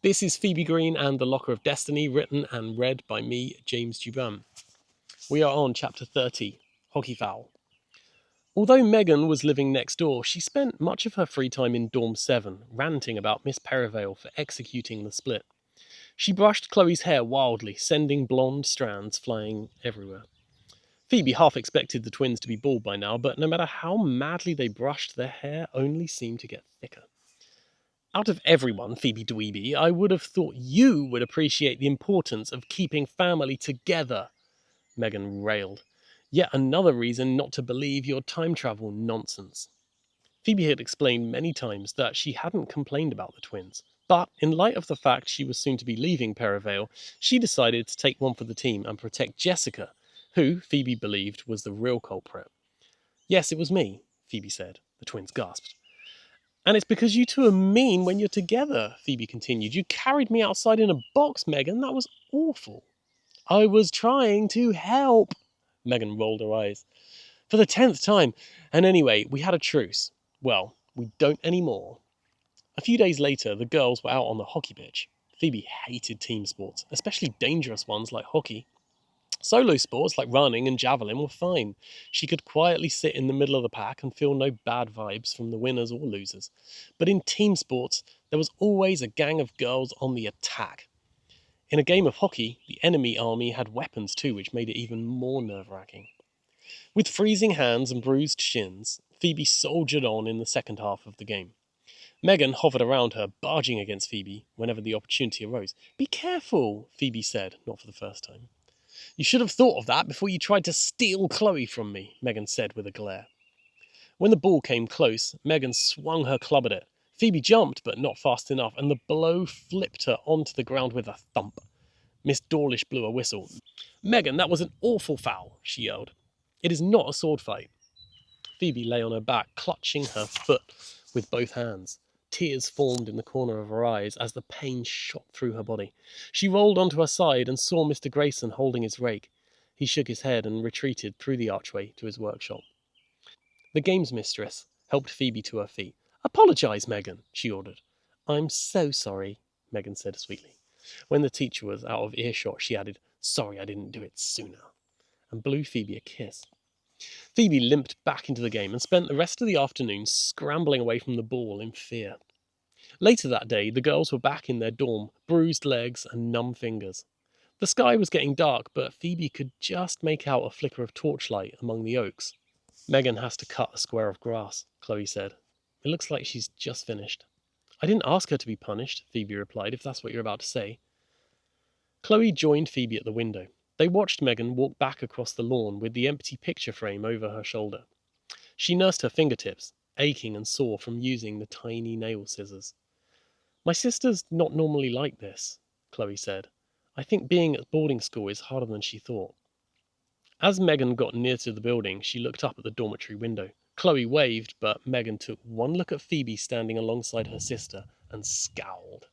This is Phoebe Green and The Locker of Destiny, written and read by me, James Dubin. We are on chapter 30, Hockey Foul. Although Megan was living next door, she spent much of her free time in Dorm 7, ranting about Miss Perivale for executing the split. She brushed Chloe's hair wildly, sending blonde strands flying everywhere. Phoebe half expected the twins to be bald by now, but no matter how madly they brushed, their hair only seemed to get thicker. Out of everyone, Phoebe Dweeby, I would have thought you would appreciate the importance of keeping family together, Megan railed. Yet another reason not to believe your time travel nonsense. Phoebe had explained many times that she hadn't complained about the twins, but in light of the fact she was soon to be leaving Perivale, she decided to take one for the team and protect Jessica, who Phoebe believed was the real culprit. Yes, it was me, Phoebe said. The twins gasped. And it's because you two are mean when you're together, Phoebe continued. You carried me outside in a box, Megan. That was awful. I was trying to help. Megan rolled her eyes. For the 10th time. And anyway, we had a truce. Well, we don't anymore. A few days later, the girls were out on the hockey pitch. Phoebe hated team sports, especially dangerous ones like hockey. Solo sports like running and javelin were fine. She could quietly sit in the middle of the pack and feel no bad vibes from the winners or losers. But in team sports, there was always a gang of girls on the attack. In a game of hockey, the enemy army had weapons too, which made it even more nerve-wracking. With freezing hands and bruised shins, Phoebe soldiered on in the second half of the game. Megan hovered around her, barging against Phoebe whenever the opportunity arose. Be careful, Phoebe said, not for the first time. You should have thought of that before you tried to steal Chloe from me, Megan said with a glare. When the ball came close, Megan swung her club at it. Phoebe jumped, but not fast enough, and the blow flipped her onto the ground with a thump. Miss Dawlish blew a whistle. Megan, that was an awful foul, she yelled. It is not a sword fight. Phoebe lay on her back, clutching her foot with both hands. Tears formed in the corner of her eyes as the pain shot through her body. She rolled onto her side and saw Mr. Grayson holding his rake. He shook his head and retreated through the archway to his workshop. The games mistress helped Phoebe to her feet. Apologise, Megan, she ordered. I'm so sorry, Megan said sweetly. When the teacher was out of earshot, she added, Sorry I didn't do it sooner, and blew Phoebe a kiss. Phoebe limped back into the game and spent the rest of the afternoon scrambling away from the ball in fear. Later that day, the girls were back in their dorm, bruised legs and numb fingers. The sky was getting dark, but Phoebe could just make out a flicker of torchlight among the oaks. Megan has to cut a square of grass, Chloe said. It looks like she's just finished. I didn't ask her to be punished, Phoebe replied, if that's what you're about to say. Chloe joined Phoebe at the window. They watched Megan walk back across the lawn with the empty picture frame over her shoulder. She nursed her fingertips, aching and sore from using the tiny nail scissors. My sister's not normally like this, Chloe said. I think being at boarding school is harder than she thought. As Megan got near to the building, she looked up at the dormitory window. Chloe waved, but Megan took one look at Phoebe standing alongside her sister and scowled.